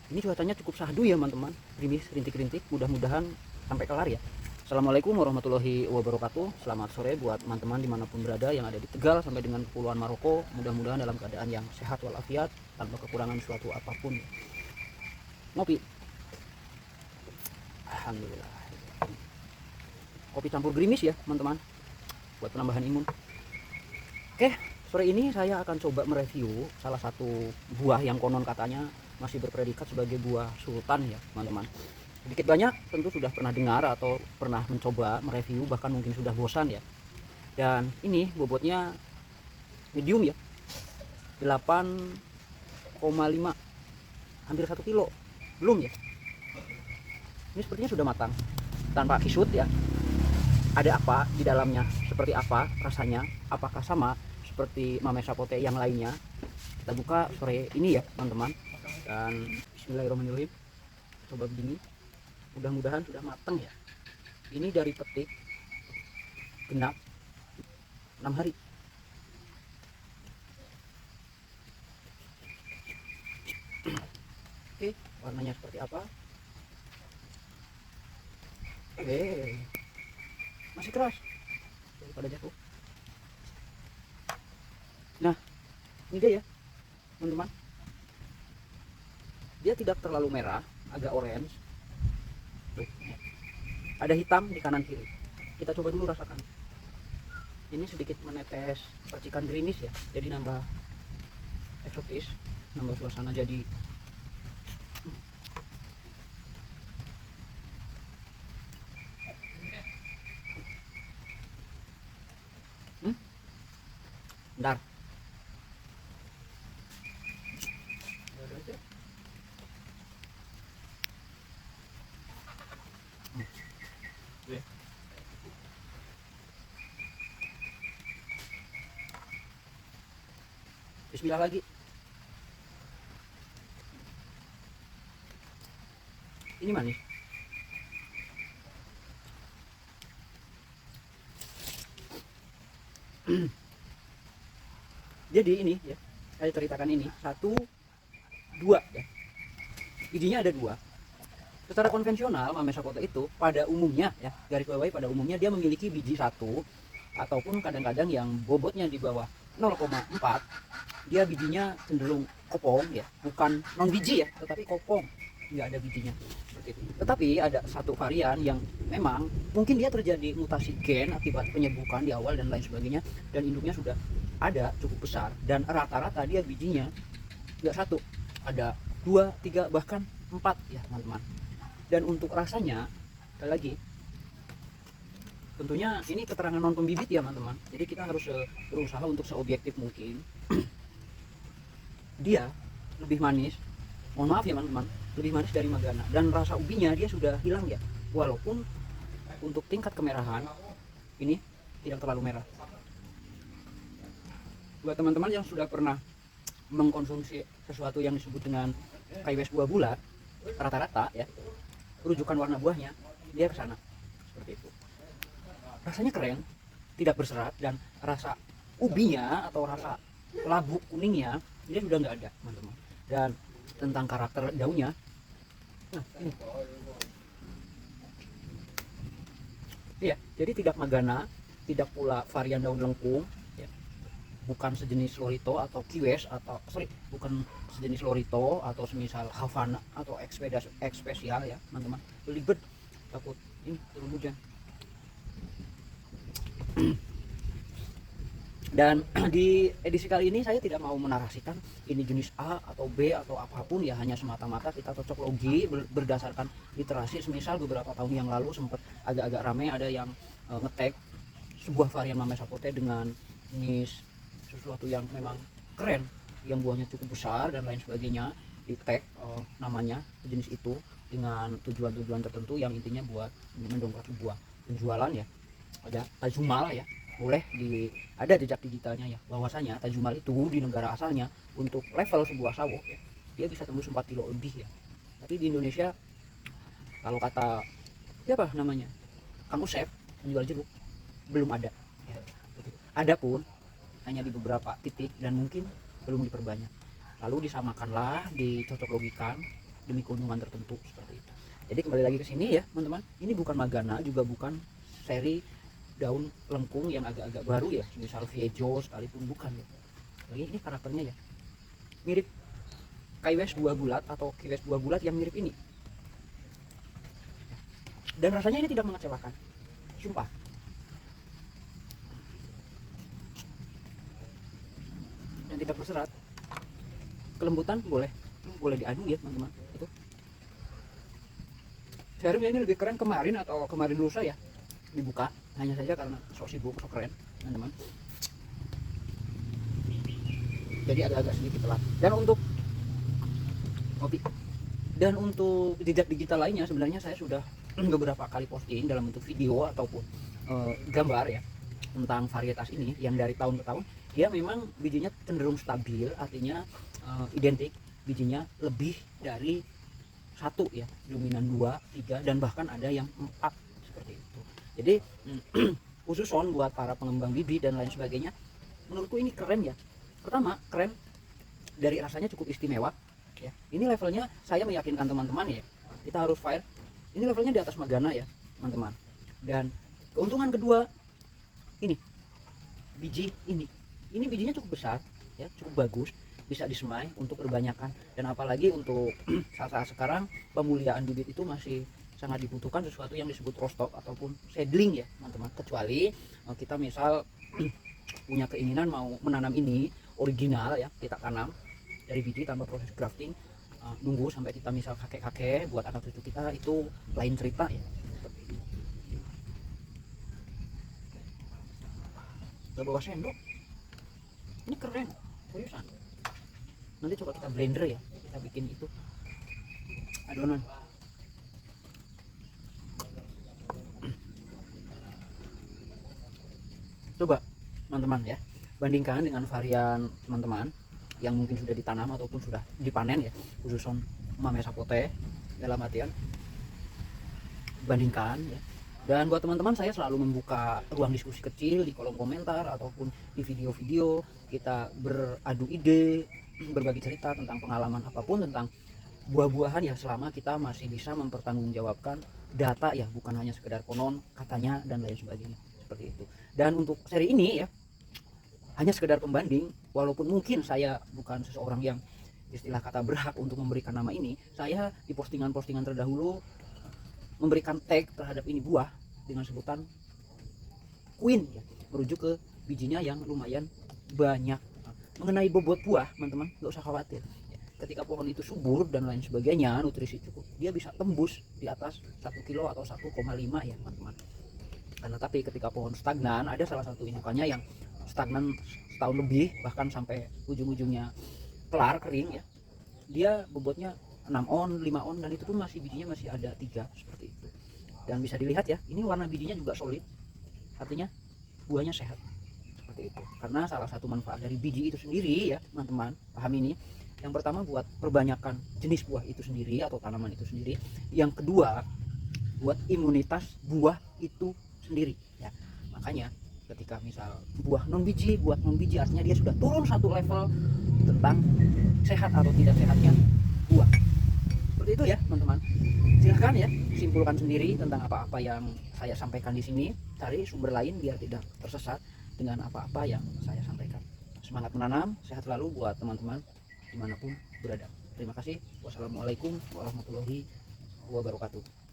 Ini cuacanya cukup syahdu ya teman-teman, gerimis rintik-rintik, mudah-mudahan sampai kelar ya. Assalamualaikum warahmatullahi wabarakatuh. Selamat sore buat teman-teman dimanapun berada yang ada di Tegal sampai dengan Kepulauan Maroko. Mudah-mudahan dalam keadaan yang sehat walafiat, tanpa kekurangan suatu apapun. Ngopi, alhamdulillah. Kopi campur gerimis ya teman-teman, buat penambahan imun. Oke, sore ini saya akan coba mereview salah satu buah yang konon katanya masih berpredikat sebagai buah sultan ya teman-teman. Sedikit banyak tentu sudah pernah dengar atau pernah mencoba mereview, bahkan mungkin sudah bosan ya. Dan ini bobotnya medium ya, 8,5, hampir 1 kilo. Belum ya, ini sepertinya sudah matang tanpa kisut ya. Ada apa di dalamnya, seperti apa rasanya, apakah sama seperti mame sapote yang lainnya, kita buka sore ini ya teman-teman. Dan bismillahirrahmanirrahim, coba begini, mudah-mudahan sudah matang ya. Ini dari petik genap 6 hari. Oke, warnanya seperti apa? Oke, masih keras daripada jatuh. Nah, ini dia ya teman-teman, dia tidak terlalu merah, agak orange. Tuh, ada hitam di kanan kiri. Kita coba dulu rasakan. Ini sedikit menetes percikan gerimis ya, jadi nambah eksotis, nambah suasana jadi bentar. Bismillah lagi. Ini manis. Jadi ini ya, saya ceritakan ini 1, 2 ya. Bijinya ada 2. Secara konvensional mame sapote itu pada umumnya ya, garis bawahi pada umumnya dia memiliki biji 1, ataupun kadang-kadang yang bobotnya di bawah 0,4, dia bijinya cenderung kopong ya, bukan non biji ya, tetapi kopong, nggak ada bijinya seperti itu. Tetapi ada satu varian yang memang mungkin dia terjadi mutasi gen akibat penyebukan di awal dan lain sebagainya, dan induknya sudah ada cukup besar, dan rata-rata dia bijinya nggak 1, ada 2, 3, bahkan 4 ya teman-teman. Dan untuk rasanya, sekali lagi, tentunya ini keterangan non pembibit ya teman-teman, jadi kita harus berusaha untuk seobjektif mungkin. Dia lebih manis, mohon maaf ya teman-teman, lebih manis dari Magana, dan rasa ubinya dia sudah hilang ya, walaupun untuk tingkat kemerahan ini tidak terlalu merah. Buat teman-teman yang sudah pernah mengkonsumsi sesuatu yang disebut dengan kaiwes buah bulat, rata-rata ya rujukan warna buahnya dia ke sana seperti itu. Rasanya keren, tidak berserat, dan rasa ubinya atau rasa labu kuningnya dia sudah nggak ada teman-teman. Dan tentang karakter daunnya, nah ini iya, jadi tidak Magana, tidak pula varian daun lengkung ya. Bukan sejenis lorito atau kiwes, atau bukan sejenis lorito atau semisal Havana atau spesial ya teman-teman. Belibet, takut ini turun hujan. Dan di edisi kali ini saya tidak mau menarasikan ini jenis A atau B atau apapun ya, hanya semata-mata kita cocok logi berdasarkan literasi. Semisal beberapa tahun yang lalu sempat agak-agak ramai ada yang ngetek sebuah varian mame sapote dengan jenis sesuatu yang memang keren, yang buahnya cukup besar dan lain sebagainya, di tag namanya jenis itu dengan tujuan-tujuan tertentu yang intinya buat mendongkrak sebuah penjualan ya. Ada Tajumal ya, boleh ada jejak digitalnya ya, bahwasanya Tajumal itu di negara asalnya untuk level sebuah sawok ya, dia bisa tembus 4 kilo lebih ya. Tapi di Indonesia, kalau kata siapa namanya, Kang Usep, penjual jeruk, belum ada ya. Ada pun hanya di beberapa titik dan mungkin belum diperbanyak. Lalu disamakanlah, dicocok logikan demi keuntungan tertentu seperti itu. Jadi kembali lagi ke sini ya teman-teman, ini bukan Magana, juga bukan seri daun lengkung yang agak-agak baru ya, misal Viejo sekalipun, bukan ya. Lagi ini karakternya ya mirip Kaiwes buah bulat atau Kiwes buah bulat yang mirip ini. Dan rasanya ini tidak mengecewakan, sumpah. Dan tidak berserat. Kelembutan boleh diadu ya teman-teman. Itu serumnya ini lebih keren kemarin atau kemarin lusa ya dibuka, hanya saja karena sok sibuk, sok keren teman-teman, jadi agak-agak sedikit telat. Dan untuk jejak digital lainnya sebenarnya saya sudah beberapa kali posting dalam bentuk video ataupun gambar ya tentang varietas ini yang dari tahun ke tahun dia memang bijinya cenderung stabil, artinya identik, bijinya lebih dari satu ya, dominan 2, 3, dan bahkan ada yang 4 seperti itu. Jadi khusus buat para pengembang bibit dan lain sebagainya, menurutku ini keren ya. Pertama, keren dari rasanya cukup istimewa ya. Ini levelnya saya meyakinkan teman-teman ya, kita harus fair. Ini levelnya di atas Magana ya teman-teman. Dan keuntungan kedua, ini biji ini bijinya cukup besar ya, cukup bagus, bisa disemai untuk perbanyakan. Dan apalagi untuk saat sekarang pemuliaan bibit itu masih sangat dibutuhkan sesuatu yang disebut rostock ataupun seedling ya teman-teman. Kecuali kita misal punya keinginan mau menanam ini original ya, kita tanam dari biji tanpa proses grafting, nunggu sampai kita misal kakek-kakek buat anak cucu kita, itu lain cerita ya. Gak bawa sendok, ini keren seriusan. Nanti coba kita blender ya, kita bikin itu adonan. Coba teman-teman ya, bandingkan dengan varian teman-teman yang mungkin sudah ditanam ataupun sudah dipanen ya, khusus Mame Sapote, dalam artian bandingkan ya. Dan buat teman-teman, saya selalu membuka ruang diskusi kecil di kolom komentar ataupun di video-video, kita beradu ide, berbagi cerita tentang pengalaman apapun tentang buah-buahan ya, selama kita masih bisa mempertanggungjawabkan data ya, bukan hanya sekedar konon katanya dan lain sebagainya seperti itu. Dan untuk seri ini ya hanya sekedar pembanding, walaupun mungkin saya bukan seseorang yang istilah kata berhak untuk memberikan nama ini. Saya di postingan-postingan terdahulu memberikan tag terhadap ini buah dengan sebutan Queen ya, merujuk ke bijinya yang lumayan banyak. Mengenai bobot buah teman-teman nggak usah khawatir ya. Ketika pohon itu subur dan lain sebagainya, nutrisi cukup, dia bisa tembus di atas 1 kilo atau 1,5 ya teman-teman. Karena tapi ketika pohon stagnan, ada salah satu indukannya yang stagnan setahun lebih, bahkan sampai ujung-ujungnya kelar kering ya, dia bobotnya 6 on, 5 on, dan itu pun masih bijinya masih ada 3 seperti itu. Dan bisa dilihat ya, ini warna bijinya juga solid, artinya buahnya sehat seperti itu. Karena salah satu manfaat dari biji itu sendiri ya teman-teman, paham ini. Yang pertama buat perbanyakan jenis buah itu sendiri atau tanaman itu sendiri. Yang kedua buat imunitas buah itu sendiri ya. Makanya ketika misal buat non biji artinya dia sudah turun satu level tentang sehat atau tidak sehatnya buah. Seperti itu ya teman-teman. Silahkan ya simpulkan sendiri tentang apa-apa yang saya sampaikan di sini. Cari sumber lain biar tidak tersesat dengan apa-apa yang saya sampaikan. Semangat menanam, sehat selalu buat teman-teman dimanapun berada. Terima kasih. Wassalamualaikum warahmatullahi wabarakatuh.